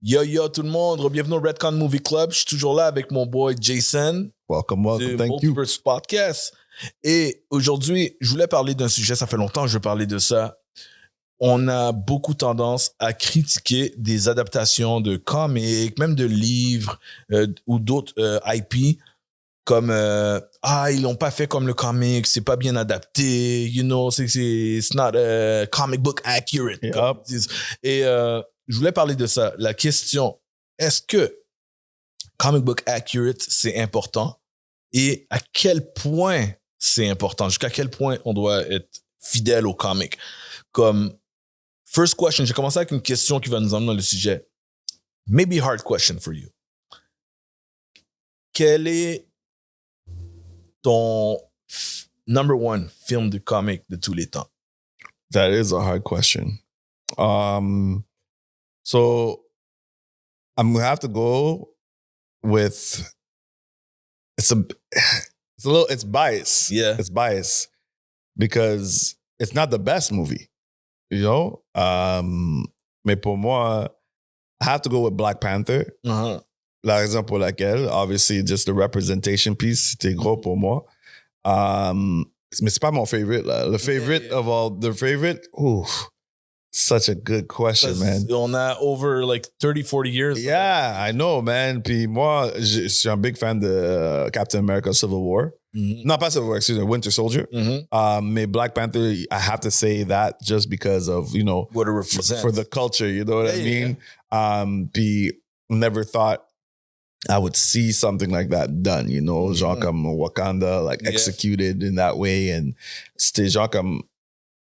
Yo yo tout le monde, bienvenue au Redcon Movie Club. Je suis toujours là avec mon boy Jason. Welcome, du thank you. Multiverse podcast. Et aujourd'hui, je voulais parler d'un sujet, ça fait longtemps que je veux parler de ça. On a beaucoup tendance à critiquer des adaptations de comics, même de livres ou d'autres IP, comme ils l'ont pas fait comme le comic, c'est pas bien adapté, you know, it's not comic book accurate. Yep. Et je voulais parler de ça. La question, est-ce que comic book accurate, c'est important? Et à quel point c'est important? Jusqu'à quel point on doit être fidèle au comic? Comme, first question, j'ai commencé avec une question qui va nous emmener dans le sujet. Maybe hard question for you. Quel est ton number one film de comic de tous les temps? That is a hard question. So I'm gonna have to go with it's bias. Yeah. It's bias because it's not the best movie, you know? Mais pour moi, I have to go with Black Panther. Uh-huh. La raison pour laquelle, obviously, just the representation piece, c'était gros pour moi. Mais c'est pas mon favorite, là. The favorite, such a good question, man. On a over like 30, 40 years. Yeah, I know, man. Puis moi, je suis un big fan de Captain America Civil War. Mm-hmm. Not pas Civil War, excuse me, Winter Soldier. Mm-hmm. Mais Black Panther, I have to say that just because of, you know, what it represents. For the culture, you know what I mean? Yeah. Puis never thought I would see something like that done, you know, genre comme Wakanda, like executed in that way. And c'était genre comme,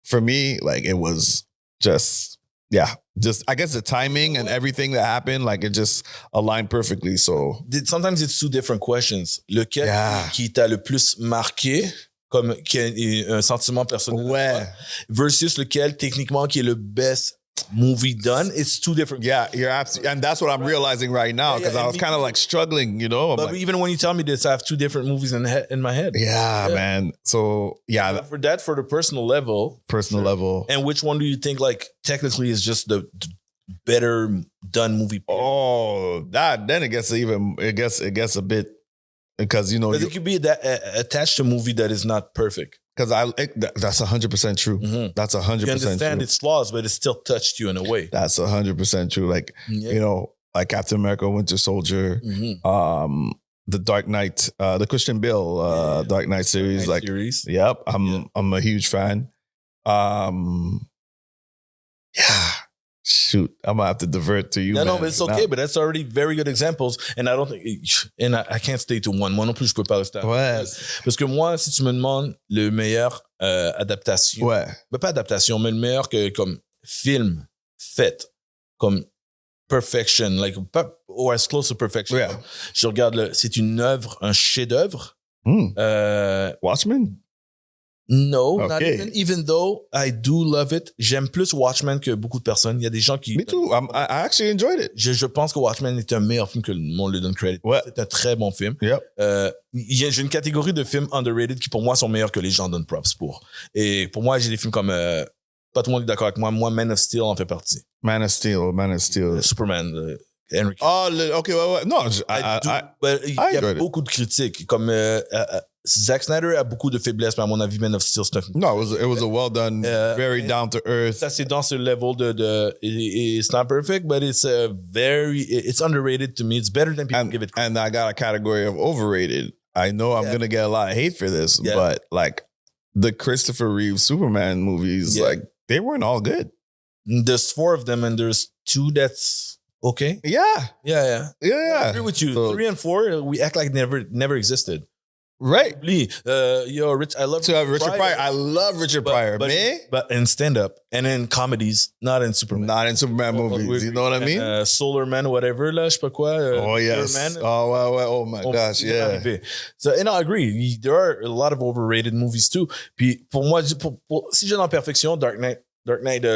for me, like it was just I guess the timing and everything that happened, like it just aligned perfectly. So sometimes it's two different questions. Lequel qui t'a le plus marqué, comme qui a un sentiment personnel, versus lequel techniquement qui est le best movie done. It's two different. Yeah, you're absolutely, and that's what I'm realizing right now because I was kind of like struggling, you know. But like, even when you tell me this, I have two different movies in my head. Yeah, man. So yeah, for the personal level. And which one do you think like technically is just the better done movie? Oh, then it gets a bit because you know it could be that attached to a movie that is not perfect. Because that's 100% true. Mm-hmm. That's 100% true. You understand its flaws, but it still touched you in a way. That's 100% true. Like, you know, like Captain America, Winter Soldier, the Dark Knight, the Christian Bale Dark Knight series. Series. Yep, I'm a huge fan. Shoot, I'm gonna have to divert to you. No, but it's okay. But that's already very good examples. And I don't think, and I can't stay to one. Moi non plus, je peux pas rester à parce que moi, si tu me demandes le meilleur adaptation, mais pas adaptation, mais le meilleur comme film fait, comme perfection, like or as close to perfection. Yeah. Je regarde c'est une œuvre, un chef-d'œuvre. Watchmen. No, not even though I do love it. J'aime plus Watchmen que beaucoup de personnes. Il y a des gens qui... Me too. I actually enjoyed it. Je pense que Watchmen est un meilleur film que le monde lui donne credit. Ouais. C'est un très bon film. Yep. J'ai une catégorie de films underrated qui pour moi sont meilleurs que les gens donnent props pour. Et pour moi, j'ai des films comme... pas tout le monde est d'accord avec moi. Moi, Man of Steel en fait partie. Man of Steel. Superman. Henry. OK. Non, il y a beaucoup de critiques. Comme... Zack Snyder a beaucoup de faiblesses, mais à mon avis, Man of Steel, c'est un film. No, it was a well done, very down to earth. Ça, c'est dans ce level de it's not perfect, but it's it's underrated to me. It's better than people give it credit. And I got a category of overrated. I know I'm going to get a lot of hate for this, but like the Christopher Reeve Superman movies, like they weren't all good. There's 4 of them and there's 2 that's okay. Yeah. I agree with you. So, 3 and 4, we act like never existed. Right. Rich, I love Richard Pryor. I love Richard Pryor, man. But in stand-up and in comedies, not in Superman. Not in Superman movies, you know what I mean? Solar Man, whatever, là, je sais pas quoi. Yes. Man. Oh my gosh, yeah. So, and I agree. There are a lot of overrated movies too. Puis pour moi, si j'ai l'imperfection, Dark Knight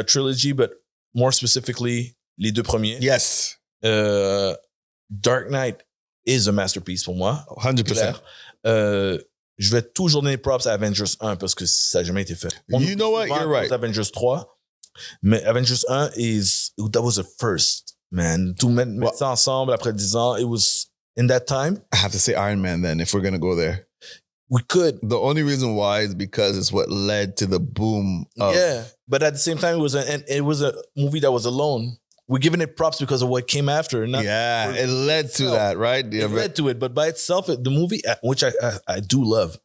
trilogy, but more specifically, les 2 premiers. Yes. Dark Knight is a masterpiece pour moi. 100%. Je vais toujours donner props à Avengers 1 parce que ça n'a jamais été fait. You know what? You're right. Avengers 3, mais Avengers 1 that was a first. man, tout mettre ça ensemble après 10 ans, it was, in that time. I have to say Iron Man then, if we're going to go there. We could. The only reason why is because it's what led to the boom of... Yeah, but at the same time, it was a movie that was alone. We're giving it props because of what came after. It led to that, right? It led to it, but by itself, the movie, which I do love,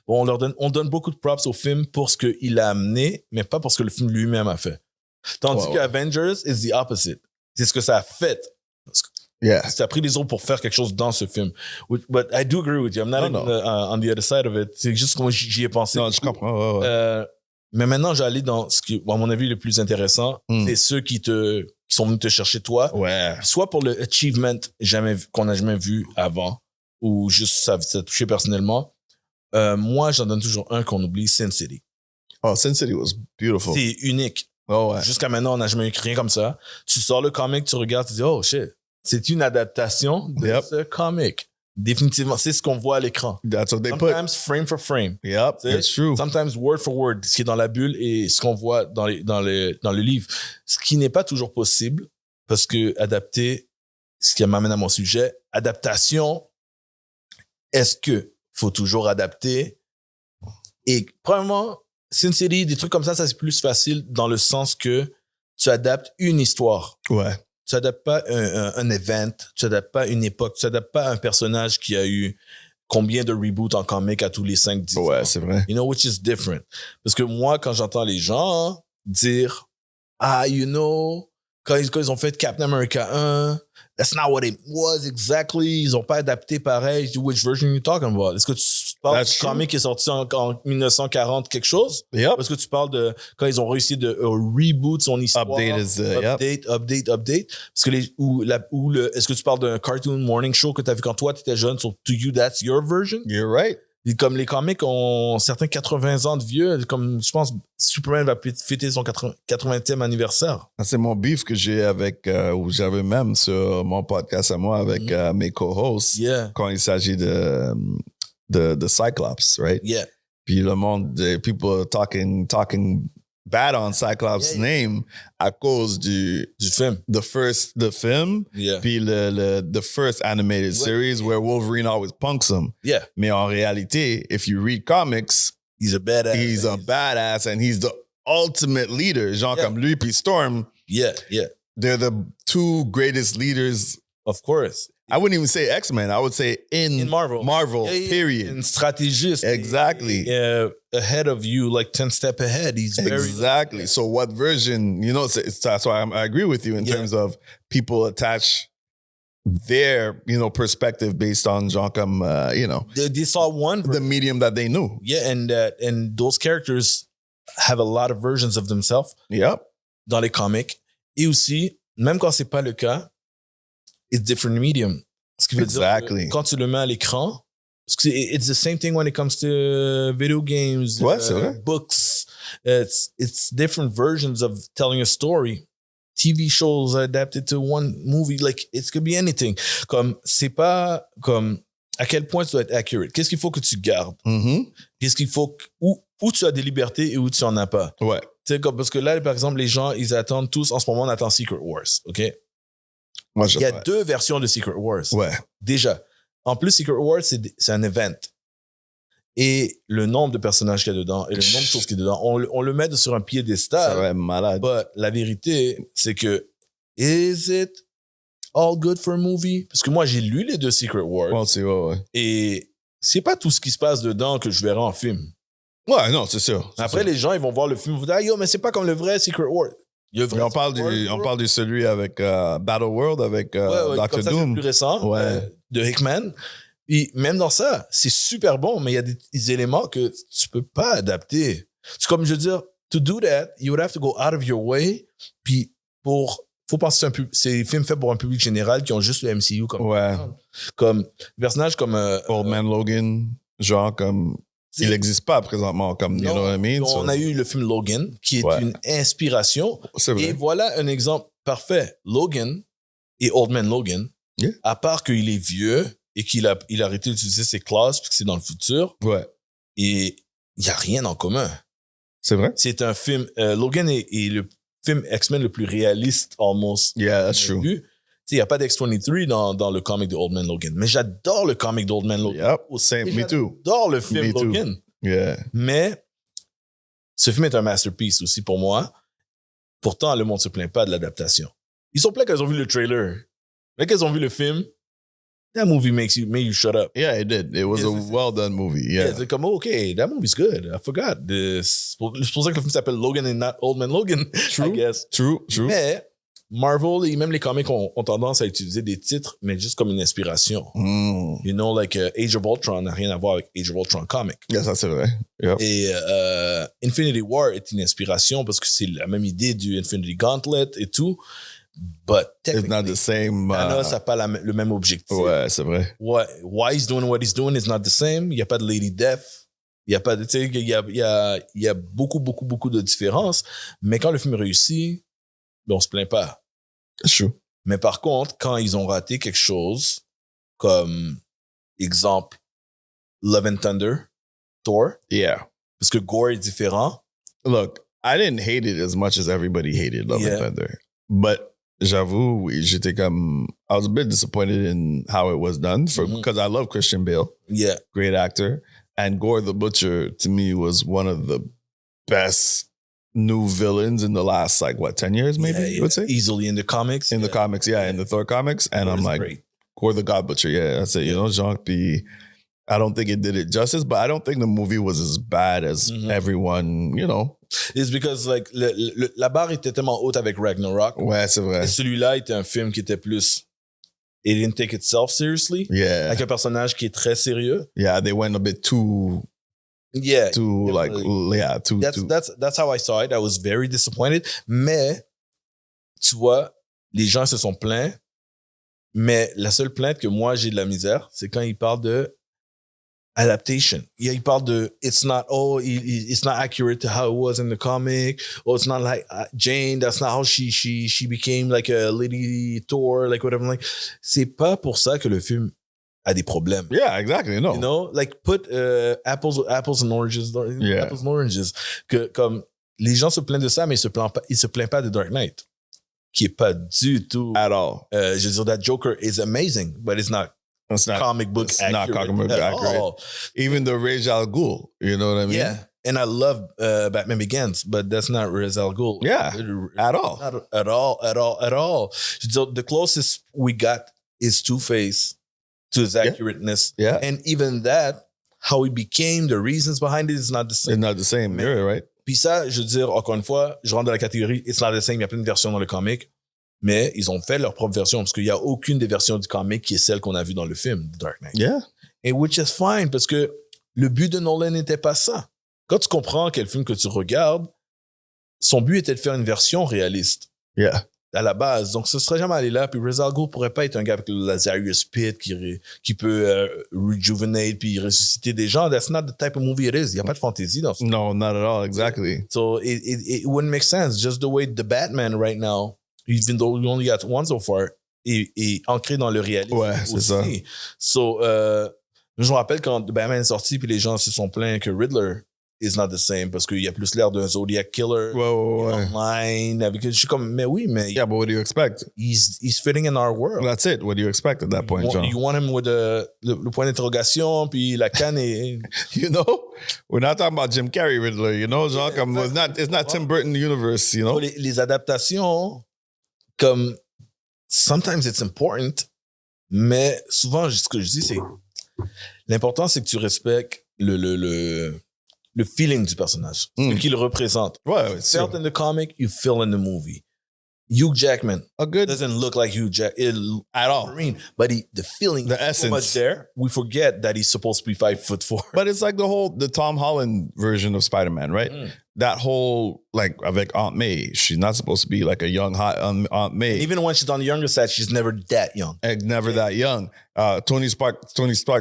bon, on donne beaucoup de props au film pour ce qu'il a amené, mais pas pour ce que le film lui-même a fait. Tandis que Avengers is the opposite. C'est ce que ça a fait. Ça a pris les autres pour faire quelque chose dans ce film. But I do agree with you. I'm not on the other side of it. C'est juste que moi, j'y ai pensé. Non, je comprends. Mais maintenant, j'allais dans ce qui, à mon avis, le plus intéressant. C'est ceux qui sont venus te chercher toi. Soit pour le achievement qu'on n'a jamais vu avant, ou juste ça touché personnellement. Moi, j'en donne toujours un qu'on oublie, Sin City. Oh, Sin City was beautiful. C'est unique. Jusqu'à maintenant, on n'a jamais écrit rien comme ça. Tu sors le comic, tu regardes, tu dis, oh shit. C'est une adaptation de ce comic. Définitivement, c'est ce qu'on voit à l'écran. That's what they Sometimes frame for frame. Yep, that's true. Sometimes word for word, ce qui est dans la bulle et ce qu'on voit dans le livre. Ce qui n'est pas toujours possible parce que adapter, ce qui m'amène à mon sujet, adaptation, est-ce que faut toujours adapter? Et premièrement, Sin City, des trucs comme ça c'est plus facile dans le sens que tu adaptes une histoire. Tu n'adaptes pas un event, tu n'adaptes pas une époque, tu n'adaptes pas un personnage qui a eu combien de reboots en comic à tous les 5-10 ans. Ouais, c'est vrai. You know, which is different. Parce que moi, quand j'entends les gens dire « Ah, you know, quand ils ont fait Captain America 1, that's not what it was exactly. Ils n'ont pas adapté pareil. Which version are you talking about? Est-ce que tu parles du comic qui est sorti en 1940 quelque chose? Yep. Est-ce que tu parles de quand ils ont réussi de reboot son histoire? Update. Update. Parce que est-ce que tu parles d'un cartoon morning show que tu as vu quand toi tu étais jeune? So to you, that's your version? You're right. Et comme les comics ont certains 80 ans de vieux, comme je pense Superman va fêter son 80e anniversaire. C'est mon beef que j'ai avec, ou j'avais même sur mon podcast à moi avec mes co-hosts quand il s'agit de Cyclops, right? Yeah. Puis le monde, people talking bad on Cyclops' name à cause du film. The film, puis the first animated series where Wolverine always punks him. Yeah. Mais en réalité, if you read comics, he's a badass. He's a badass and he's the ultimate leader. Genre comme lui puis Storm. Yeah. They're the two greatest leaders. Of course. I wouldn't even say X-Men. I would say in Marvel, period. In strategist. Exactly. Ahead of you, like 10 steps ahead. He's Exactly. So what version, you know, that's why I agree with you in terms of people attach their, you know, perspective based on genre comme, you know. They saw the medium that they knew. Yeah, and those characters have a lot of versions of themselves. Yep. Dans les comics. Et aussi, même quand c'est pas le cas, it's different medium. Ce qui veut dire que quand tu le mets à l'écran, it's the same thing when it comes to video games, books. It's different versions of telling a story. TV shows adapted to one movie, like it could be anything. Comme c'est pas comme à quel point tu dois être accurate. Qu'est-ce qu'il faut que tu gardes? Qu'est-ce qu'il faut où tu as des libertés et où tu en as pas. Ouais. Tu sais, comme parce que là, par exemple, les gens ils attendent tous en ce moment on attend Secret Wars, ok? Il y a 2 versions de Secret Wars. Ouais. Déjà. En plus, Secret Wars, c'est un event. Et le nombre de personnages qu'il y a dedans et le nombre de choses qu'il y a dedans, on le met sur un piédestal. Ça va être malade. But la vérité, c'est que, is it all good for a movie? Parce que moi, j'ai lu les 2 Secret Wars. Ouais. Et c'est pas tout ce qui se passe dedans que je verrai en film. Ouais, non, c'est sûr. Après, les gens, ils vont voir le film, ils vont dire, yo, mais c'est pas comme le vrai Secret Wars. On parle de celui avec Battle World, avec Dr. Doom. C'est le plus récent, de Hickman. Et même dans ça, c'est super bon, mais il y a des éléments que tu peux pas adapter. C'est comme, je veux dire, to do that, you would have to go out of your way. Puis, faut penser c'est des films faits pour un public général qui ont juste le MCU comme personnage comme Old Man Logan, genre comme il n'existe pas présentement comme you know what I mean? On a eu le film Logan qui est une inspiration. C'est vrai. Et voilà un exemple parfait. Logan et Old Man Logan, à part qu'il est vieux et qu'il a arrêté d'utiliser ses classes parce que c'est dans le futur. Ouais. Et il n'y a rien en commun. C'est vrai. C'est un film. Logan est le film X-Men le plus réaliste, almost. Yeah, that's true. il n'y a pas d'X-23 dans le comic de Old Man Logan. Mais j'adore le comic d'Old Man Logan. Yep, same, me too. J'adore le film Me too. Logan. Yeah. Mais ce film est un masterpiece aussi pour moi. Pourtant, le monde se plaint pas de l'adaptation. Ils sont pleins quand ils ont vu le trailer. Mais quand ils ont vu le film, that movie made you shut up. Yeah, it did. It was a well done movie. Yeah. C'est comme, okay, that movie's good. I forgot. C'est pour ça que le film s'appelle Logan and not Old Man Logan. True. I guess. True. Mais Marvel et même les comics ont tendance à utiliser des titres, mais juste comme une inspiration. You know, like Age of Ultron n'a rien à voir avec Age of Ultron comic. Yeah, ça c'est vrai. Yep. Et Infinity War est une inspiration parce que c'est la même idée du Infinity Gauntlet et tout. But It's not the same. Thanos n'a pas le même objectif. Ouais, c'est vrai. Why he's doing what he's doing is not the same. Il n'y a pas de Lady Death. Il y a pas de, tu sais, il y a beaucoup de différences. Mais quand le film réussit, ben on se plaint pas. That's true. Mais par contre, quand ils ont raté quelque chose, comme exemple Love and Thunder, Thor. Yeah. Parce que gore est différent. Look, I didn't hate it as much as everybody hated Love and Thunder. But j'avoue, j'étais comme, I was a bit disappointed in how it was done because I love Christian Bale. Yeah. Great actor. And Gore the Butcher, to me, was one of the best new villains in the last, 10 years, maybe, you would say? Easily in the comics. In the comics, in the Thor comics. And I'm like, great. Gore the God Butcher, that's it. You know, Jean-P, I don't think it did it justice, but I don't think the movie was as bad as everyone, you know. It's because, like, la barre était tellement haute avec Ragnarok. Ouais, c'est vrai. Et celui-là était un film qui était plus... It didn't take itself seriously. Yeah. Avec un personnage qui est très sérieux. Yeah, they went a bit too... Yeah. Too, too... That's how I saw it. I was very disappointed. Mais, tu vois, les gens se sont plaints. Mais la seule plainte que moi, j'ai de la misère, c'est quand ils parlent de adaptation. Il parle de it's not accurate to how it was in the comic. Or it's not like Jane, that's not how she became like a Lady Thor, like whatever. Like, c'est pas pour ça que le film a des problèmes. Yeah, exactly. No. You know, like put apples and oranges. Yeah. Apples and oranges. Que comme les gens se plaignent de ça, mais ils se plaignent pas de Dark Knight, qui est pas du tout at all. Je veux dire, that Joker is amazing, but it's not. It's not comic book accurate. Not comic book accurate. All. Even the Ra's al Ghul, you know what I mean? Yeah. And I love Batman Begins, but that's not Ra's al Ghul. Yeah, at all. Not at all. So the closest we got is Two-Face to his accurateness. Yeah. And even that, how he became, the reasons behind it is not the same. It's not the same. You're right. Puis ça, je veux dire, encore une fois, je rentre dans la catégorie It's not the same. Il y a plein de versions dans le comic. Mais ils ont fait leur propre version parce qu'il n'y a aucune des versions du comic qui est celle qu'on a vue dans le film The Dark Knight. Yeah. And which is fine parce que le but de Nolan n'était pas ça. Quand tu comprends quel film que tu regardes, son but était de faire une version réaliste. Yeah. À la base. Donc, ce serait jamais allé là. Puis Ra's al Ghul pourrait pas être un gars avec le Lazarus Pit qui peut rejuvenate puis ressusciter des gens. That's not the type of movie it is. Il n'y a pas de fantaisie dans ce. No, not at all. Exactly. So, it wouldn't make sense. Just the way the Batman right now, even though we only got one so far, est ancré dans le réalisme. Ouais, c'est ça. So, je me rappelle quand Batman est sorti, puis les gens se sont plaints que Riddler is not the same, parce qu'il y a plus l'air d'un Zodiac Killer. Ouais. Online. Avec, je suis comme, mais oui, mais... Yeah, but what do you expect? He's fitting in our world. That's it. What do you expect at that point, John? You want him with le point d'interrogation, puis la canne est... You know? We're not talking about Jim Carrey Riddler, you know? Genre, comme, it's not Tim Burton universe, you know? So, les adaptations... Comme, sometimes it's important, mais souvent, ce que je dis, c'est l'important, c'est que tu respectes le feeling du personnage, ce qu'il représente. Ouais, Felt in the comic, you feel in the movie. Hugh Jackman doesn't look like Hugh Jackman at all. But the feeling, the essence, so much there. We forget that he's supposed to be 5'4". But it's like the Tom Holland version of Spider-Man, right? That whole, like, avec Aunt May, she's not supposed to be like a young, hot Aunt May. And even when she's on the younger side, she's never that young. Never that young. Tony Stark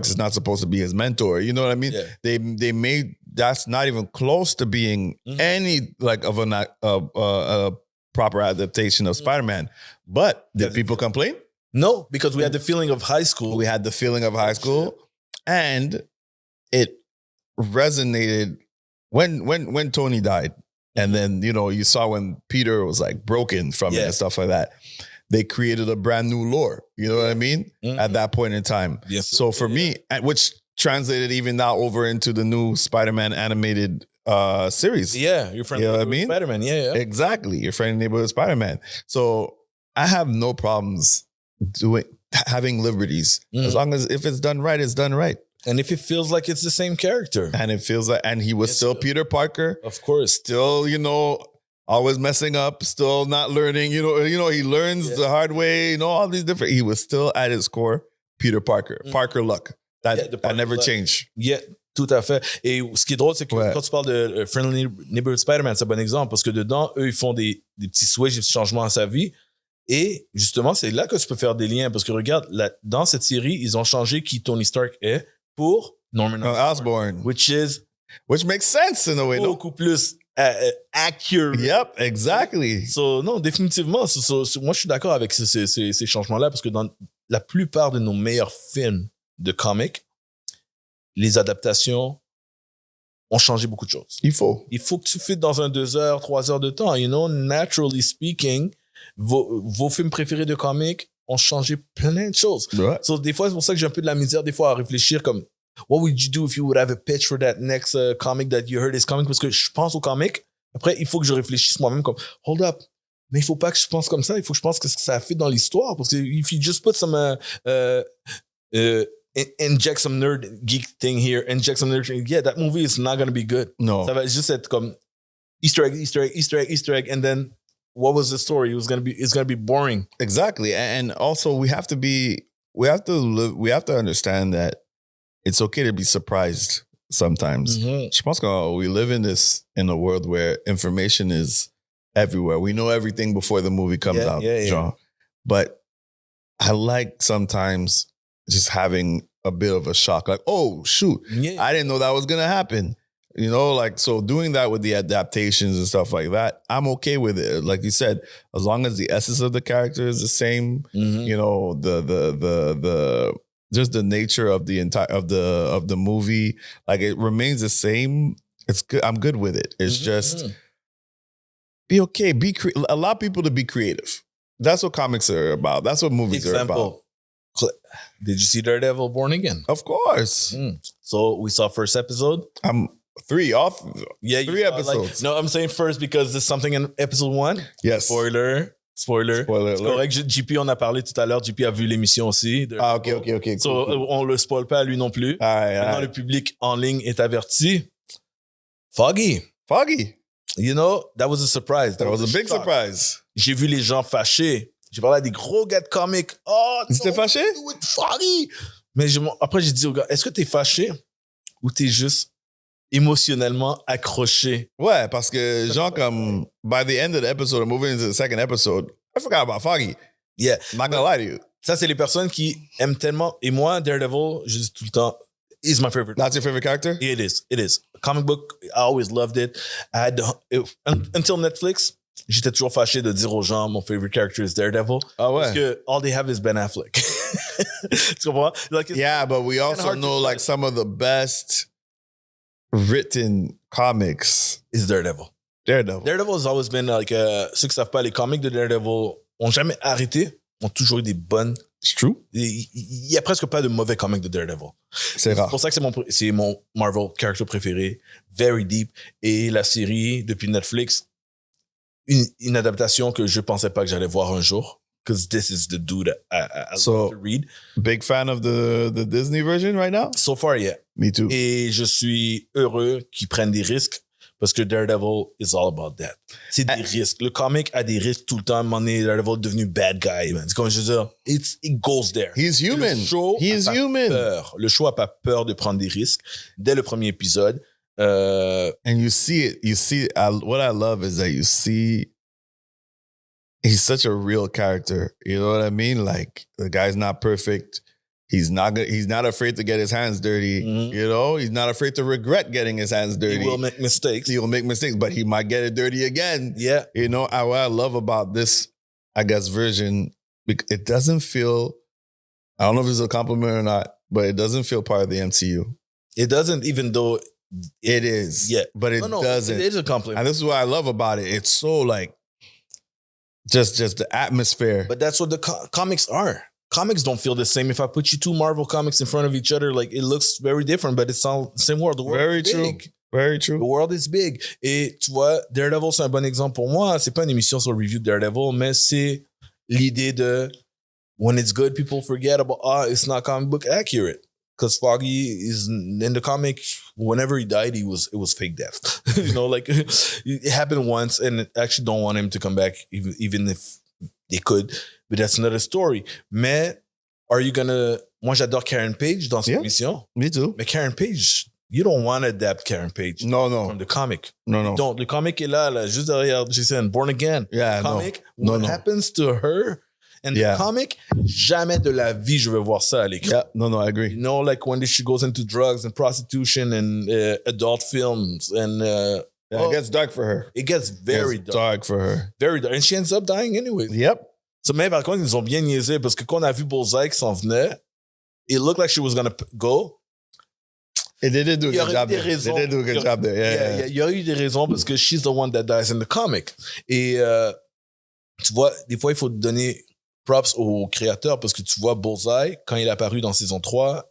is not supposed to be his mentor. You know what I mean? Yeah. They made, that's not even close to being any, like, of a proper adaptation of Spider-Man. But did people complain? No, because we had the feeling of high school. We had the feeling of high school, and it resonated when Tony died. And then, you know, you saw when Peter was like broken from it and stuff like that. they created a brand new lore. You know what I mean? At that point in time. Yes. So for me, which translated even now over into the new Spider-Man animated series. Yeah, your friend, you know what I mean? Spider-Man. Yeah. Exactly, your friend and neighborhood Spider-Man. So I have no problems having liberties as long as if it's done right, it's done right. And if it feels like it's the same character, and it feels like, and he was still Peter Parker, of course, still always messing up, still not learning. He learns the hard way. All these different. He was still at his core Peter Parker, Parker luck. That never changed. Yeah, tout à fait. Et ce qui est drôle, c'est que quand tu parles de Friendly Neighborhood Spider-Man, c'est un bon exemple parce que dedans, eux, ils font des petits switches, des petits changements à sa vie. Et justement, c'est là que tu peux faire des liens parce que regarde, dans cette série, ils ont changé qui Tony Stark est pour Norman Osborn. Which makes sense in a way. Beaucoup plus accurate. Yep, exactly. So, non, définitivement. Moi, je suis d'accord avec ces changements-là parce que dans la plupart de nos meilleurs films de comics, les adaptations ont changé beaucoup de choses. Il faut que tu fites dans un 2 heures, 3 heures de temps. Naturally speaking, vos films préférés de comics ont changé plein de choses. Right. So, des fois, c'est pour ça que j'ai un peu de la misère des fois à réfléchir comme what would you do if you would have a pitch for that next comic that you heard is coming? Parce que je pense au comic. Après, il faut que je réfléchisse moi-même comme hold up. Mais il faut pas que je pense comme ça. Il faut que je pense que ça fit dans l'histoire. Parce que if you just put some inject some nerd geek thing here, inject some nerd thing, that movie is not going to be good. No. Ça va juste être comme Easter egg, and then what was the story? It's going to be boring. Exactly. And also we have to understand that it's okay to be surprised sometimes. Je pense que we live in a world where information is everywhere. We know everything before the movie comes out. Genre. But I like sometimes just having a bit of a shock. Like, oh, shoot. Yeah. I didn't know that was going to happen. So doing that with the adaptations and stuff like that, I'm okay with it. Like you said, as long as the essence of the character is the same, the just the nature of the entire of the movie, like it remains the same. It's good. I'm good with it. It's just be okay. Allow people to be creative. That's what comics are about. That's what movies are about. Did you see Daredevil Born Again? Of course. So we saw first episode. Three episodes. I'm saying first because there's something in episode 1. Yes. Spoiler. C'est correct. JP, on a parlé tout à l'heure. JP a vu l'émission aussi. OK. So, cool. On le spoil pas à lui non plus. Maintenant, le public en ligne est averti. Foggy. That was a surprise. That was a big surprise. J'ai vu les gens fâchés. J'ai parlé à des gros gars de comics. Oh, ils étaient fâchés? Foggy. Mais après, j'ai dit aux gars, est-ce que t'es fâché ou t'es juste émotionnellement accroché? Ouais, parce que genre comme by the end of the episode, moving into the second episode, I forgot about Foggy. Yeah. I'm not gonna lie to you. Ça, c'est les personnes qui aiment tellement. Et moi, Daredevil, je dis tout le temps, is my favorite. That's your favorite character? It is. Comic book, I always loved it. Until Netflix, j'étais toujours fâché de dire aux gens, mon favorite character is Daredevil. Ah ouais. Parce que all they have is Ben Affleck. Tu comprends? Yeah, but we also know like some of the best written comics is Daredevil. Daredevil has always been like, ceux qui savent pas, les comics de Daredevil ont jamais arrêté, ont toujours eu des bonnes. It's true. Il y a presque pas de mauvais comics de Daredevil. C'est rare. C'est pour ça que c'est mon Marvel character préféré. Very deep. Et la série, depuis Netflix, une adaptation que je pensais pas que j'allais voir un jour. Because this is the dude I love to read. Big fan of the Disney version right now? So far, yeah. Me too. Et je suis heureux qu'ils prennent des risques parce que Daredevil is all about that. C'est des risques. Le comic a des risques tout le temps. À un moment donné, Daredevil est devenu bad guy. Man. C'est comme je veux dire, it goes there. He's human. Le show a pas peur de prendre des risques dès le premier épisode. And you see it. What I love is that you see he's such a real character. You know what I mean? Like the guy's not perfect. He's not afraid to get his hands dirty. You know, he's not afraid to regret getting his hands dirty. He will make mistakes. But he might get it dirty again. Yeah. You know, what I love about this, I guess, version, it doesn't feel, I don't know if it's a compliment or not, but it doesn't feel part of the MCU. It doesn't, even though it is. Yeah. But it doesn't. It is a compliment. And this is what I love about it. It's so like, Just the atmosphere. But that's what the comics are. Comics don't feel the same. If I put you two Marvel comics in front of each other, like it looks very different, but it's all the same world. The world Very is true. big. Very true. The world is big. Et tu vois, Daredevil, c'est un bon exemple pour moi. C'est pas une émission sur le review de Daredevil, mais c'est l'idée de when it's good, people forget about, it's not comic book accurate. Because Foggy is in the comic, whenever he died, it was fake death. You know, like it happened once, and I actually don't want him to come back, even if they could. But that's another story. Mais are you gonna? Moi, j'adore Karen Page dans cette émission. Me too. Mais Karen Page, you don't want to adapt Karen Page. No. From the comic. No. Don't. Le comic est là, juste derrière. She said, Born Again. Yeah, the comic. No. What happens to her? And the comic, jamais de la vie je vais voir ça à l'écran. Yeah, no, I agree. You know, like when she goes into drugs and prostitution and adult films and it gets dark for her. It gets very dark for her. Very dark. And she ends up dying anyway. Yep. So, mais par contre, ils ont bien niaisé parce que quand on a vu Bullseye qui s'en venait, it looked like she was going to go. They did do a good job there. Raisons. They did do a good job there. Yeah. Il y a eu des raisons parce que she's the one that dies in the comic. Et tu vois, des fois, il faut donner props aux créateurs parce que tu vois Bullseye, quand il est apparu dans saison 3,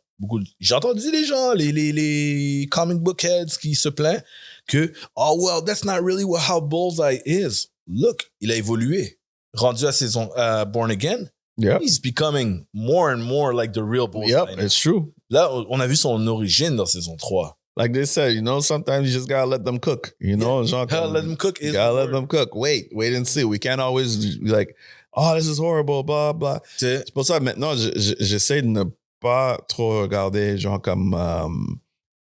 j'ai entendu les gens, les comic book heads qui se plaignent que, oh, well, that's not really how Bullseye is. Look, il a évolué. Rendu à Born Again, he's becoming more and more like the real Bullseye. Yep, it's true. Là, on a vu son origine dans saison 3. Like they said, you know, sometimes you just gotta let them cook. You know, gotta let them cook. Let them cook. Wait and see. We can't always be like, oh, this is horrible, blah, blah. C'est pour ça, maintenant, j'essaie de ne pas trop regarder, genre comme,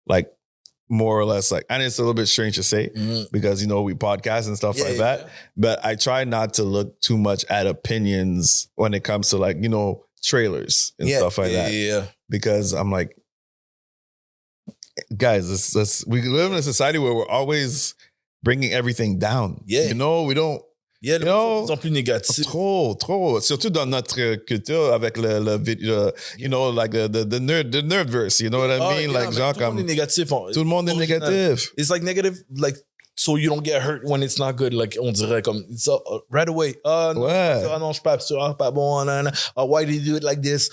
like, more or less, like, and it's a little bit strange to say because, you know, we podcast and stuff like that. But I try not to look too much at opinions when it comes to, like, you know, trailers and stuff like that. Yeah. Because I'm like, guys, we live in a society where we're always bringing everything down. Yeah. You know, we don't. Yeah, you know, plus négatif. Trop. Surtout dans notre culture avec le you know, like the nerdverse, you know what I mean? Yeah, like, genre comme. Tout le monde est négatif. Tout le monde est négatif. It's like negative, like, so you don't get hurt when it's not good. Like, on dirait comme, it's right away. Non, je suis pas sûr, pas bon. Why did you do it like this?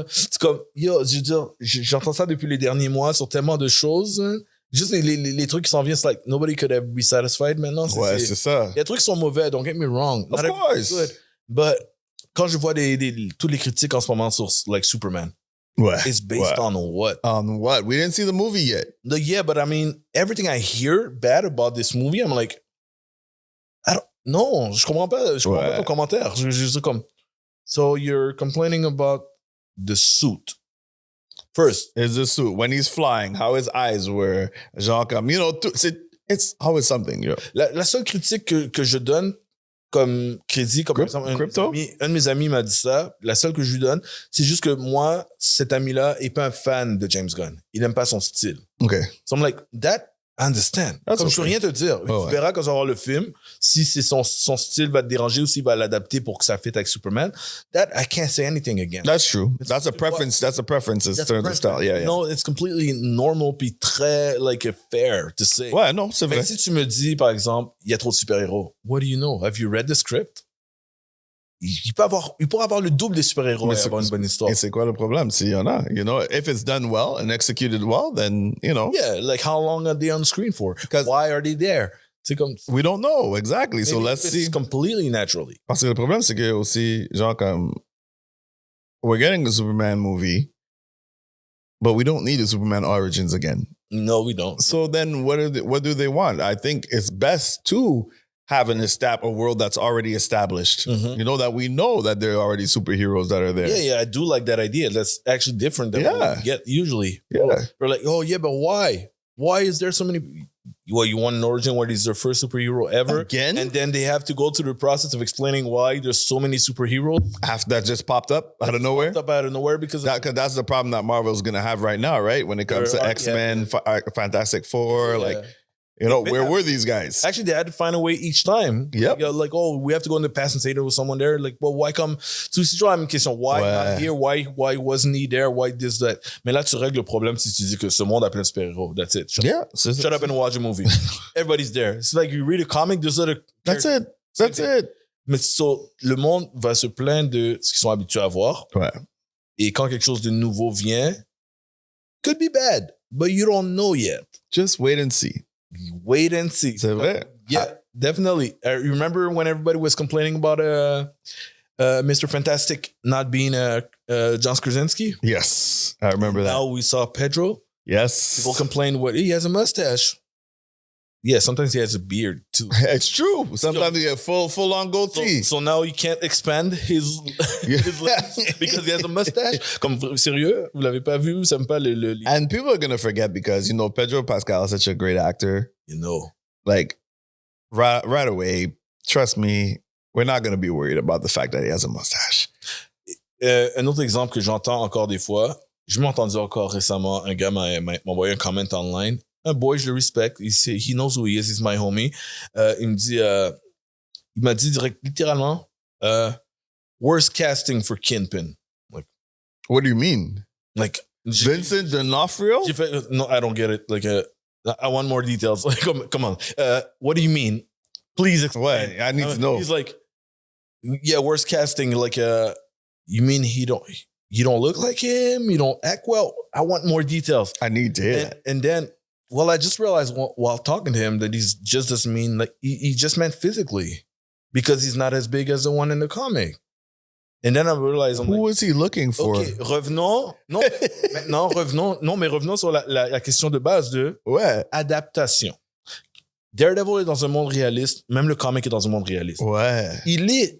C'est comme, yo, je veux dire, j'entends ça depuis les derniers mois sur tellement de choses. Juste les trucs qui s'en viennent, c'est like, nobody could ever be satisfied maintenant. C'est ça. Il y a des trucs qui sont mauvais, don't get me wrong. Of course. Good. But quand je vois tous les critiques en ce moment sur, like, Superman, it's based on what? On what? We didn't see the movie yet. Yeah, but I mean, everything I hear bad about this movie, I'm like, non, je comprends pas ton commentaire. Je suis comme, so you're complaining about the suit. First, is the suit when he's flying, how his eyes were, genre comme, you know, it's always something. You know. La seule critique que je donne comme crédit, comme par exemple, un de mes amis m'a dit ça, la seule que je lui donne, c'est juste que moi, cet ami-là est pas un fan de James Gunn. Il aime pas son style. Okay. So I'm like, that I understand. Comme je peux rien te dire. Tu verras quand tu vas voir le film, si c'est son style va te déranger ou s'il va l'adapter pour que ça fitte avec Superman. That I can't say anything again. That's true. That's a preference. That's a preference. It's the style. Yeah. No, it's completely normal puis très like fair to say. Ouais, non, c'est vrai. Si tu me dis, par exemple, il y a trop de super-héros, what do you know? Have you read the script? Il pourrait avoir le double des super-héros et avoir une bonne histoire. Et c'est quoi le problème s'il y en a? You know, if it's done well and executed well, then, you know. Yeah, like how long are they on screen for? Why are they there? C'est comme, we don't know, exactly. So let's see. It's completely naturally. Parce que le problème, c'est que aussi, genre comme, we're getting the Superman movie, but we don't need the Superman origins again. No, we don't. So then what do they want? I think it's best to have a world that's already established. Mm-hmm. You know, that we know that there are already superheroes that are there. Yeah, I do like that idea. That's actually different than what we get usually. Yeah. We're like, oh, yeah, but why? Why is there so many? Well, you want an origin where he's their first superhero ever? Again? And then they have to go through the process of explaining why there's so many superheroes. After that just popped up out of nowhere? Popped up out of nowhere because that's the problem that Marvel's going to have right now, right? When it comes to X-Men, Fantastic Four, like... You know, where were these guys? Actually, they had to find a way each time. Yep. Like, oh, we have to go in the past and say there was someone there. Like, well, why come? So, c'est toujours la même question. Why not here? Why wasn't he there? Why this, that? Mais là, tu règles le problème si tu dis que ce monde a plein de super-héros. That's it. Shut up and watch a movie. Everybody's there. It's like you read a comic, there's other That's it. Mais le monde va se plaindre de ce qu'ils sont habitués à voir. Ouais. Et quand quelque chose de nouveau vient, could be bad, but you don't know yet. Just wait and see. Wait and see. C'est vrai. Yeah, definitely. You remember when everybody was complaining about Mr. Fantastic not being John Krasinski? Yes, I remember that. Now we saw Pedro. Yes. People complain he has a mustache. Yeah, sometimes he has a beard too. It's true. Sometimes you get full on goatee. So now you can't expand his lips because he has a mustache. Comme sérieux, vous l'avez pas vu, vous savez pas le And people are gonna forget because Pedro Pascal is such a great actor. Like right away. Trust me, we're not gonna be worried about the fact that he has a mustache. Un autre exemple que j'entends encore des fois, je m'ai entendu encore récemment, un gars m'a envoyé un comment online. Un boy, je le respecte. He knows who he is. He's my homie. Il m'a dit littéralement, worst casting for Kingpin. Like, what do you mean? Like Vincent D'Onofrio? No, I don't get it. Like, I want more details. Like, come on. What do you mean? Please explain. What? I need to know. He's like, yeah, worst casting. Like, you mean you don't look like him? You don't act well? I want more details. I need to hear that. And then, well, I just realized while talking to him that he's just doesn't mean like he just meant physically because he's not as big as the one in the comic. And then I realized, who was he looking for? Okay, revenons. Non, maintenant revenons. Non, mais revenons sur la question de base de adaptation. Daredevil est dans un monde réaliste, même le comic est dans un monde réaliste. Ouais.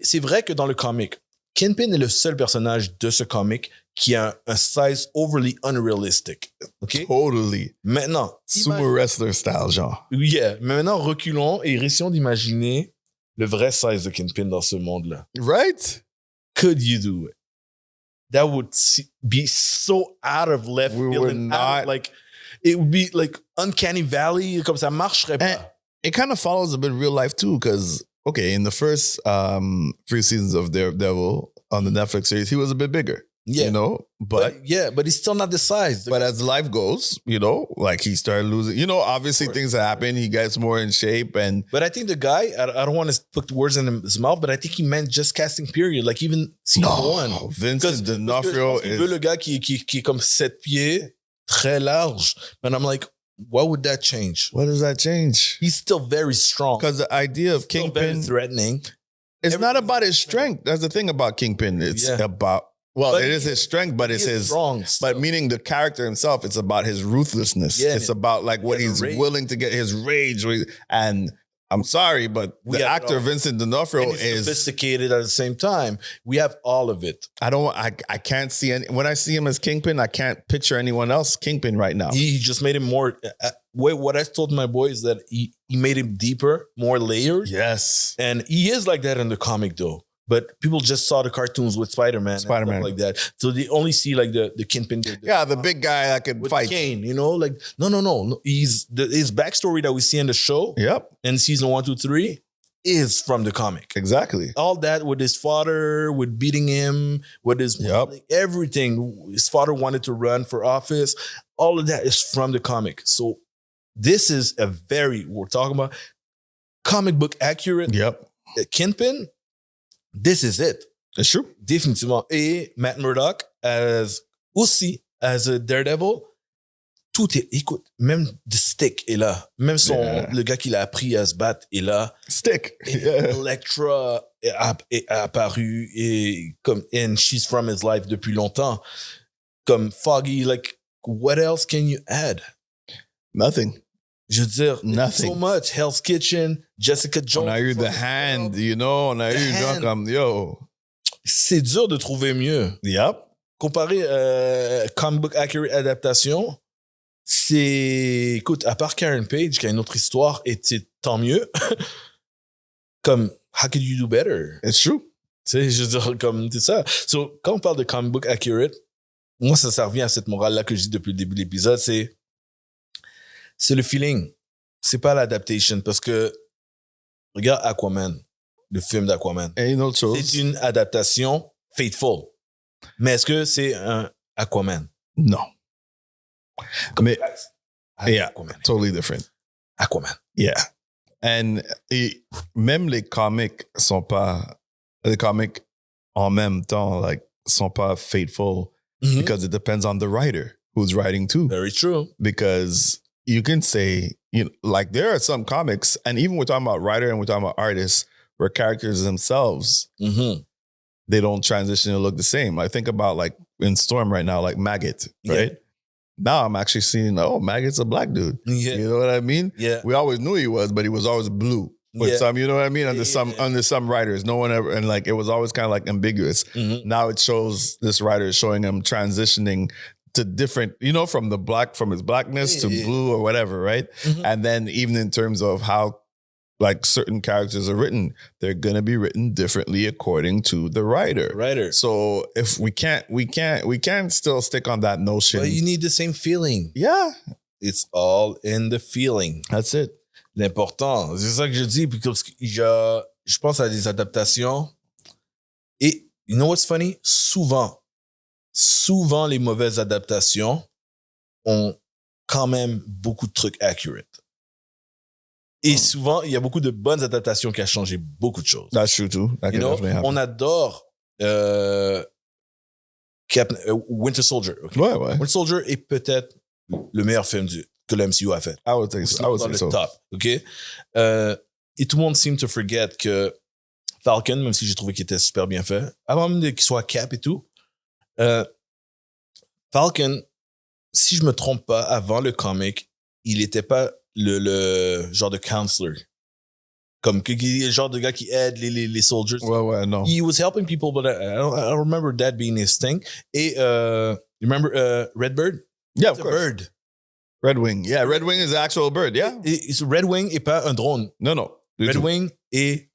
C'est vrai que dans le comic, Kingpin est le seul personnage de ce comic qui a un size overly unrealistic. Okay? Totally. Maintenant. Sumo wrestler style, genre. Yeah. Mais maintenant, reculons et essayons d'imaginer le vrai size de Kingpin dans ce monde-là. Right? Could you do it? That would be so out of left field. We would not. It would be like uncanny valley. Comme ça marcherait pas. It kind of follows a bit real life too, because in the first 3 seasons of Daredevil on the Netflix series, he was a bit bigger. Yeah. But he's still not the size. But as life goes, like he started losing, obviously things happen. He gets more in shape. But I think the guy, I don't want to put words in his mouth, but I think he meant just casting period. Like even season one. Vincent D'Onofrio is... le gars qui est comme 7 pieds, très large. And I'm like, what would that change? What does that change? He's still very strong. Because the idea of Kingpin... very threatening. It's not about his strength. That's the thing about Kingpin. It's about... Well, it is his strength, but it's his strong. But meaning the character himself, it's about his ruthlessness. Yeah, it's about like what he's willing to get, his rage. And I'm sorry, but the actor Vincent D'Onofrio is sophisticated at the same time. We have all of it. I can't see any. When I see him as Kingpin, I can't picture anyone else Kingpin right now. He just made him more. What I told my boy is that he made him deeper, more layered. Yes, and he is like that in the comic though. But people just saw the cartoons with Spider-Man and stuff like that. So they only see like the Kingpin. The big guy that could fight. Kane, like, no. His backstory that we see in the show in season 1, 2, 3 is from the comic. Exactly. All that with his father, with beating him, with his everything. His father wanted to run for office. All of that is from the comic. So this is we're talking about comic book accurate. Kingpin. This is it. It's true. Définitivement. Et Matt Murdock as a Daredevil, tout est, écoute, même The Stick est là. Même le gars qui l'a appris à se battre est là. Stick. Elektra est apparu and she's from his life depuis longtemps. Comme Foggy, like, what else can you add? Nothing. Je veux dire, nothing. So much. Hell's Kitchen, Jessica Jones. On a eu The Hand, on a eu genre comme, C'est dur de trouver mieux. Yep. Comparé comic book accurate adaptation, c'est... Écoute, à part Karen Page, qui a une autre histoire, et tant mieux. Comme, how could you do better? It's true. Tu sais, je veux dire, comme, c'est ça. So, quand on parle de comic book accurate, moi, ça revient à cette morale-là que je dis depuis le début de l'épisode, c'est le feeling. C'est pas l'adaptation. Parce que, regarde Aquaman, le film d'Aquaman. Et une autre chose. C'est une adaptation faithful. Mais est-ce que c'est un Aquaman? Non. Mais, Aquaman. Totally different. Aquaman. Yeah. Et même les comics sont pas les comics, en même temps, like, sont pas faithful because it depends on the writer who's writing too. Very true. Because you can say, you know, like, there are some comics, and even we're talking about writer and we're talking about artists, where characters themselves, they don't transition and look the same. I think about, like, in Storm right now, like Maggot, right? Yeah. Now I'm actually seeing, Maggot's a black dude. Yeah. You know what I mean? Yeah. We always knew he was, but he was always blue. With some, you know what I mean? Under some writers, no one ever, and like, it was always kind of like ambiguous. Now it shows, this writer is showing him transitioning to different, you know, from his blackness to blue or whatever, right? And then even in terms of how, like, certain characters are written, they're gonna be written differently according to the writer. So if we can't still stick on that notion. But you need the same feeling. Yeah. It's all in the feeling. That's it. L'important, c'est ça que je dis, puis je pense à des adaptations. Et you know what's funny? Souvent, les mauvaises adaptations ont quand même beaucoup de trucs accurate. Et souvent, il y a beaucoup de bonnes adaptations qui ont changé beaucoup de choses. That's true too. You know, on adore Winter Soldier. Okay? Ouais. Winter Soldier est peut-être le meilleur film que le MCU a fait. I would think so. Dans le top, OK? Et tout le monde seem to forget que Falcon, même si j'ai trouvé qu'il était super bien fait, avant même qu'il soit Cap et tout, Falcon, si je me trompe pas, avant le comic, il était pas le genre de counselor. Comme le genre de gars qui aide les soldiers. Ouais, non. He was helping people, but I don't remember that being his thing. Et you remember Redbird? Yeah, of It's course. A bird. Red Wing. Yeah, Red Wing is the actual bird, yeah. Red Wing est pas un drone. No. Red Wing est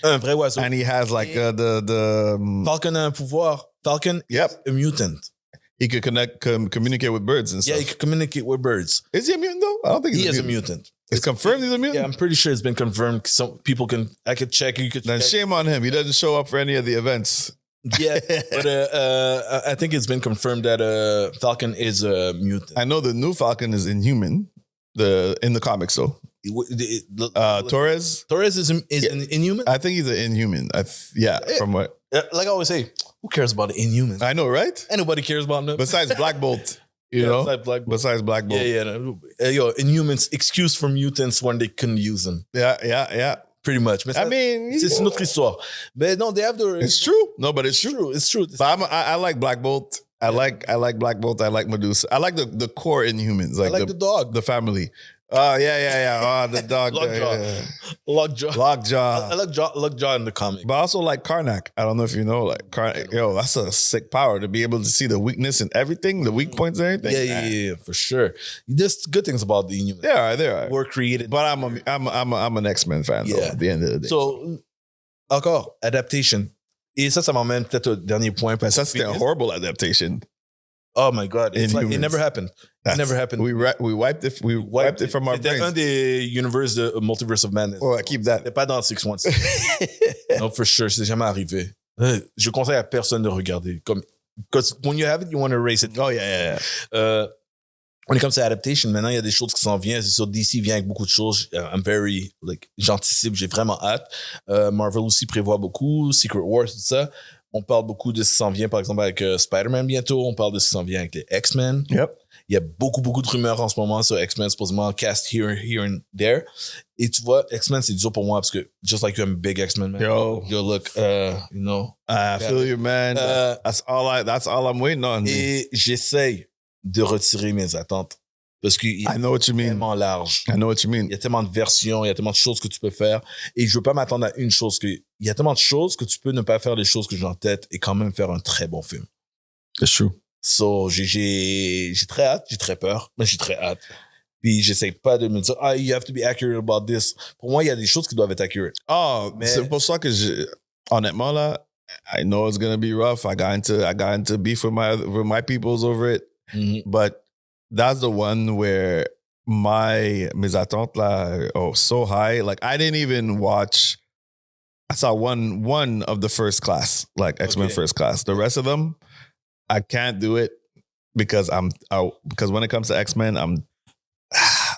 un vrai oiseau. And he has like the Falcon a un pouvoir. Falcon is a mutant. He could communicate with birds and stuff. Yeah, he could communicate with birds. Is he a mutant though? I don't think he is a mutant. It's confirmed he's a mutant? Yeah, I'm pretty sure it's been confirmed. Some people I could check. You could then check. Shame on him. He doesn't show up for any of the events. Yeah, but I think it's been confirmed that Falcon is a mutant. I know the new Falcon is Inhuman, in the comics though. Torres is an Inhuman? I think he's an Inhuman. From what? Like I always say, who cares about the Inhumans? I know, right? Anybody cares about them. Besides Black Bolt. You know? Besides Black Bolt. Yeah. Inhumans, excuse for mutants when they couldn't use them. Yeah. Pretty much. Mais c'est une autre histoire. But no, they have the... It's true. No, but it's true. It's true. But I like Black Bolt. I like Black Bolt. I like Medusa. I like the core Inhumans. I like the dog. The family. Oh, yeah. Oh, the dog. Lockjaw. I like Lockjaw in the comic. But I also like Karnak. I don't know if you know, like, that's a sick power to be able to see the weakness in everything, the weak points and everything. Yeah, for sure. There's good things about the Inhumans. There are. Were created. But I'm an X-Men fan, though, at the end of the day. So, encore, adaptation. Et ça m'emmène peut-être au dernier point. Ça, c'était a horrible adaptation. Oh my God. It's like, it never happened. It never happened. We wiped it from our brains. C'était un des universes de Multiverse of Madness. Oh, I keep that. C'était pas dans 616. No, for sure. C'est jamais arrivé. Je conseille à personne de regarder. Because when you have it, you want to erase it. Oh, yeah. When it comes to adaptation, maintenant, il y a des choses qui s'en viennent. C'est sûr, DC vient avec beaucoup de choses. J'anticipe, j'ai vraiment hâte. Marvel aussi prévoit beaucoup. Secret Wars, tout ça. On parle beaucoup de ce qui s'en vient, par exemple, avec Spider-Man bientôt. On parle de ce qui s'en vient avec les X-Men. Yep. Il y a beaucoup de rumeurs en ce moment sur X-Men, supposément cast here and there. Et tu vois, X-Men, c'est dur pour moi parce que, just like you're a big X-Men man. Yo, look, you know. I feel you, man. That's all I'm waiting on. Et j'essaye de retirer mes attentes. Parce qu'il est tellement large. I know what you mean. Il y a tellement de versions, il y a tellement de choses que tu peux faire. Et je veux pas m'attendre à une chose. Il y a tellement de choses que tu peux ne pas faire les choses que j'ai en tête et quand même faire un très bon film. It's true. So, j'ai très hâte, j'ai très peur, mais j'ai très hâte. Puis j'essaie pas de me dire, you have to be accurate about this. Pour moi, il y a des choses qui doivent être accurate. Mais c'est pour ça que honnêtement là, I know it's gonna be rough. I got into beef with my peoples over it. Mm-hmm. But that's the one where mes attentes là, so high. Like I didn't even watch. I saw one of the first class, like X-Men First Class. The rest of them, I can't do it because when it comes to X-Men, I'm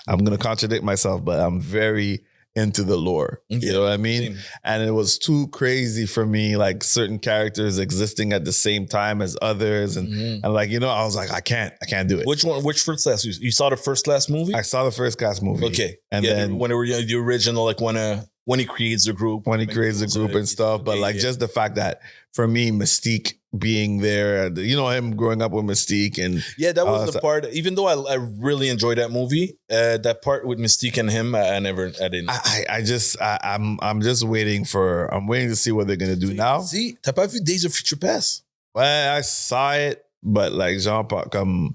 gonna contradict myself, but I'm very into the lore. Okay. You know what I mean? Same. And it was too crazy for me, like certain characters existing at the same time as others. And like, you know, I was like, I can't do it. Which first class? You saw the first class movie? I saw the first class movie. Okay. And then when it were the original, like when he creates the group. when he creates the group and stuff. But like just the fact that for me, Mystique being there, you know, him growing up with Mystique and yeah, that was the part. Even though I really enjoyed that movie, that part with Mystique and him, I didn't. I'm just waiting I'm waiting to see what they're gonna do now. See, t'as pas vu Days of Future Past? Well, I saw it, but like Jean-Paul, I'm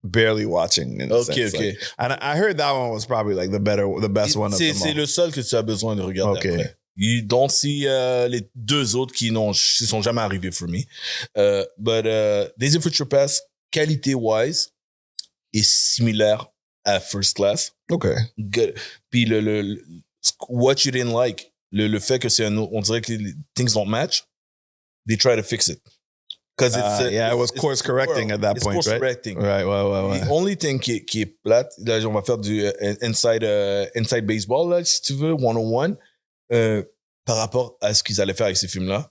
barely watching. In a sense. Okay. Like, and I heard that one was probably like the best one of them all. C'est le seul que tu as besoin de regarder après. You don't see les deux autres qui sont jamais arrivés for me. But Days of Future Past, qualité-wise, est similaire à First Class. Okay. Good. Puis what you didn't like, le fait que c'est on dirait que things don't match, they try to fix it. Because it was course correcting at that point, course right? correcting. Right. The only thing qui est plate, là, on va faire du inside baseball, là, si tu veux, 101, par rapport à ce qu'ils allaient faire avec ces films-là.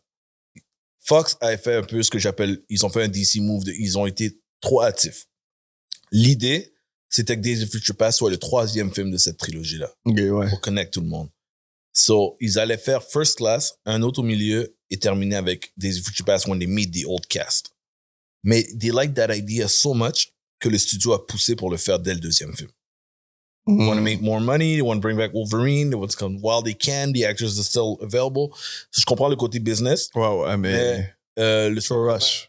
Fox avait fait un peu ce que j'appelle, ils ont fait un DC move, ils ont été trop hâtifs. L'idée, c'était que Days of Future Past soit le 3e film de cette trilogie-là. Okay, ouais. Pour connecter tout le monde. So, ils allaient faire First Class, un autre au milieu, et terminer avec Days of Future Past when they meet the old cast. Mais they like that idea so much que le studio a poussé pour le faire dès le 2e film. They want to make more money, they want to bring back Wolverine, they want to come while they can, the actors are still available. Je comprends le côté business. Ouais, mais rush.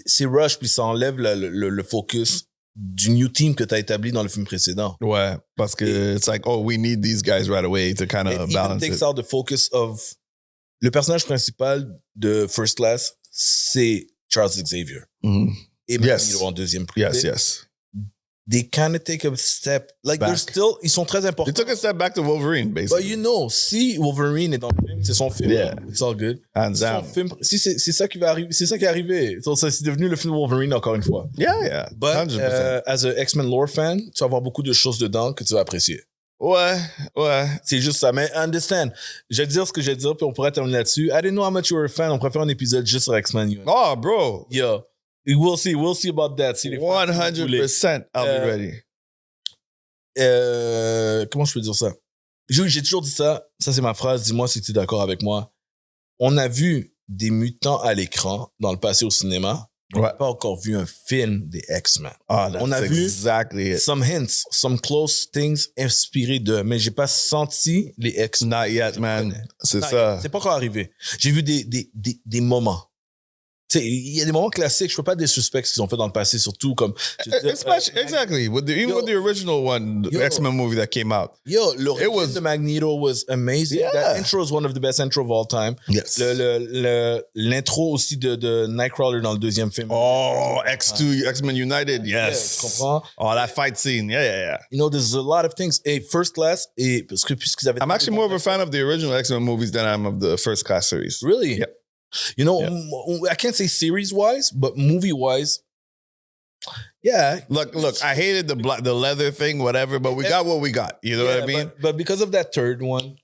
C'est rush, puis ça enlève le focus du new team que tu as établi dans le film précédent. Ouais, parce que it's like, oh, we need these guys right away to kind of balance it. It takes out the focus of... Le personnage principal de First Class, c'est Charles Xavier. Et Magneto en deuxième priorité. Yes. They kind of take a step, like back. They're still, ils sont très importants. They took a step back to Wolverine, basically. But you know, si Wolverine est dans le film, c'est son film. Yeah. It's all good. Hands down. Si c'est ça qui va arriver, c'est ça qui est arrivé. So, c'est devenu le film Wolverine encore une fois. Yeah. But 100%. As a X-Men lore fan, tu vas avoir beaucoup de choses dedans que tu vas apprécier. Ouais. C'est juste ça. Mais understand, je vais dire ce que je vais dire, puis on pourrait terminer là-dessus. I didn't know how much you were a fan. On pourrait faire un épisode juste sur X-Men. Oh, bro. Yeah. We'll see about that. 100%, I'll be ready. Comment je peux dire ça? J'ai toujours dit ça. Ça, c'est ma phrase. Dis-moi si tu es d'accord avec moi. On a vu des mutants à l'écran dans le passé au cinéma. On n'a pas encore vu un film des X-Men. On a vu some hints, some close things inspirés de, mais j'ai pas senti les X-Men. Not yet, man. C'est ça. C'est pas encore arrivé. J'ai vu des moments. Tu sais, il y a des moments classiques. Je peux pas des suspects qu'ils ont fait dans le passé, surtout comme. Exactly. Even with the original one, the X-Men movie that came out. The Magneto was amazing. Yeah. That intro is one of the best intro of all time. Yes. L'intro aussi de Nightcrawler dans le 2e film. Oh, X2, X-Men United. Yes. Tu comprends? Oh, that fight scene. Yeah. You know, there's a lot of things. Et First Class, puisqu'ils avaient. I'm actually more of a fan of the original X-Men movies than I am of the First Class series. Really? Yep. You know, I can't say series-wise, but movie-wise, yeah. Look, I hated the leather thing, whatever, but we got what we got. You know what I mean? But because of that third one,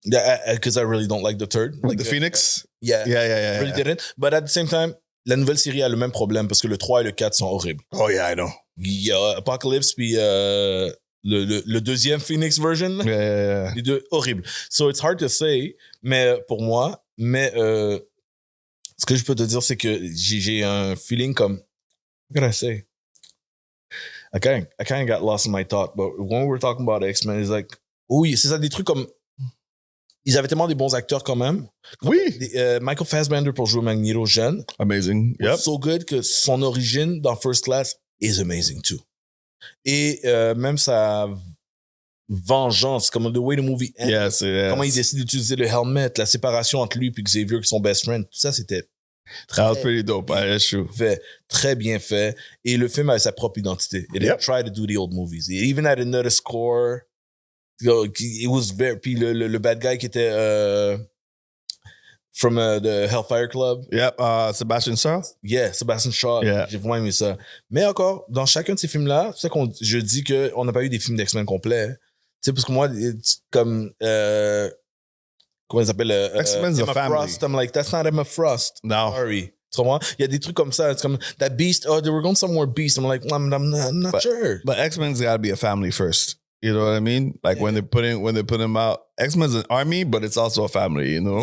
because I really don't like the third. Like the Phoenix? Yeah. I really didn't. But at the same time, la nouvelle série a le même problème parce que le 3 et le 4 sont horribles. Oh yeah, I know. Il y a Apocalypse puis le deuxième Phoenix version. Yeah. Les deux, horribles. So it's hard to say, mais pour moi, ce que je peux te dire, c'est que j'ai un feeling comme, what can I say? I kind of got lost in my thought, but when we were talking about X-Men, it's like, oui, c'est ça, des trucs comme, ils avaient tellement des bons acteurs quand même. Oui. Michael Fassbender pour jouer Magneto jeune. Amazing. Yep. So good que son origine dans First Class is amazing too. Et même sa vengeance, comme the way the movie ends. Yes. Comment il décide d'utiliser le helmet, la séparation entre lui et Xavier, qui sont best friends, tout ça, c'était that was pretty dope. That's true. Fait, très bien fait. Et le film avait sa propre identité. It didn't try to do the old movies. It even had another score. It was very... Puis le bad guy qui était from the Hellfire Club. Yep. Sebastian Shaw. Yeah, Sebastian Shaw. Yeah. J'ai vraiment aimé ça. Mais encore, dans chacun de ces films-là, c'est ça je dis qu'on n'a pas eu des films d'X-Men complets. sais, parce que moi, comme, comment il s'appelle? X-Men's a Emma family. Frost. I'm like, that's not Emma Frost. No. Sorry. Tu comprends? Il y a des trucs comme ça. C'est comme, that Beast, oh, they were going somewhere Beast. I'm like, I'm not sure. But X-Men's got to be a family first. You know what I mean? Like when they put him out, X-Men's an army, but it's also a family, you know?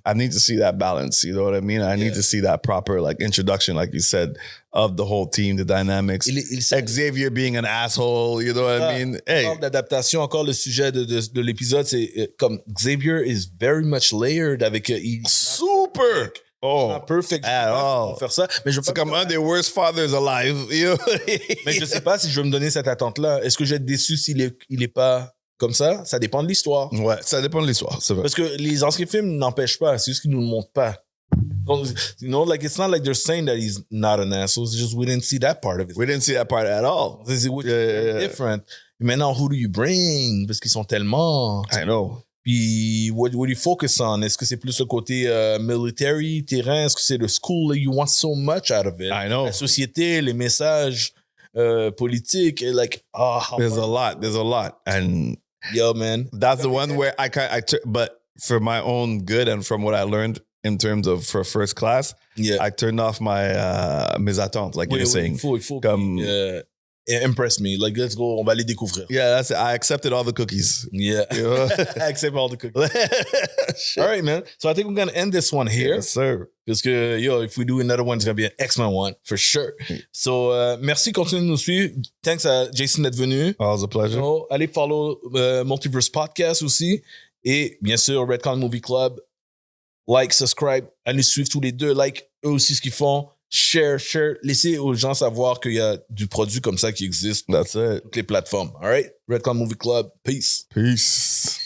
I need to see that balance, you know what I mean? I need to see that proper like introduction, like you said, of the whole team, the dynamics. Xavier being an asshole, you know what I mean? Hey. D'adaptation, encore le sujet de l'épisode, c'est comme Xavier is very much layered avec... Super! Oh, not perfect at all. Faire ça, mais je c'est comme un des worst fathers alive. Mais je sais pas si je vais me donner cette attente-là. Est-ce que je vais être déçu s'il est pas comme ça? Ça dépend de l'histoire. Ouais, ça dépend de l'histoire, c'est vrai. Parce que les anciens films n'empêchent pas, c'est juste qu'ils nous le montrent pas. You know, like it's not like they're saying that he's not an asshole. It's just we didn't see that part of it. We didn't see that part at all. This is different. Maintenant, who do you bring? Parce qu'ils sont tellement... I know. Puis, what do you focus on? Est-ce que c'est plus le côté military, terrain? Est-ce que c'est le school? You want so much out of it. I know. La société, les messages politiques. Like, there's a lot. And yo, man. That's the one where but for my own good and from what I learned in terms of for first class, I turned off my mes attentes, like you're saying. Il faut impress me. Like, let's go, on va les découvrir. Yeah, that's it. I accepted all the cookies. Yeah. You know? I accept all the cookies. All right, man. So I think we're going to end this one here. Yes, sir. Parce que, if we do another one, it's going to be an excellent one, for sure. So, merci, continuez de nous suivre. Thanks à Jason d'être venu. Oh, it was a pleasure. So, allez follow Multiverse Podcast aussi. Et, bien sûr, Redcon Movie Club. Like, subscribe. Allez suivre tous les deux. Like, eux aussi, ce qu'ils font. Share. Laissez aux gens savoir qu'il y a du produit comme ça qui existe. That's it. Toutes les plateformes. All right? Redcon Movie Club. Peace. Peace.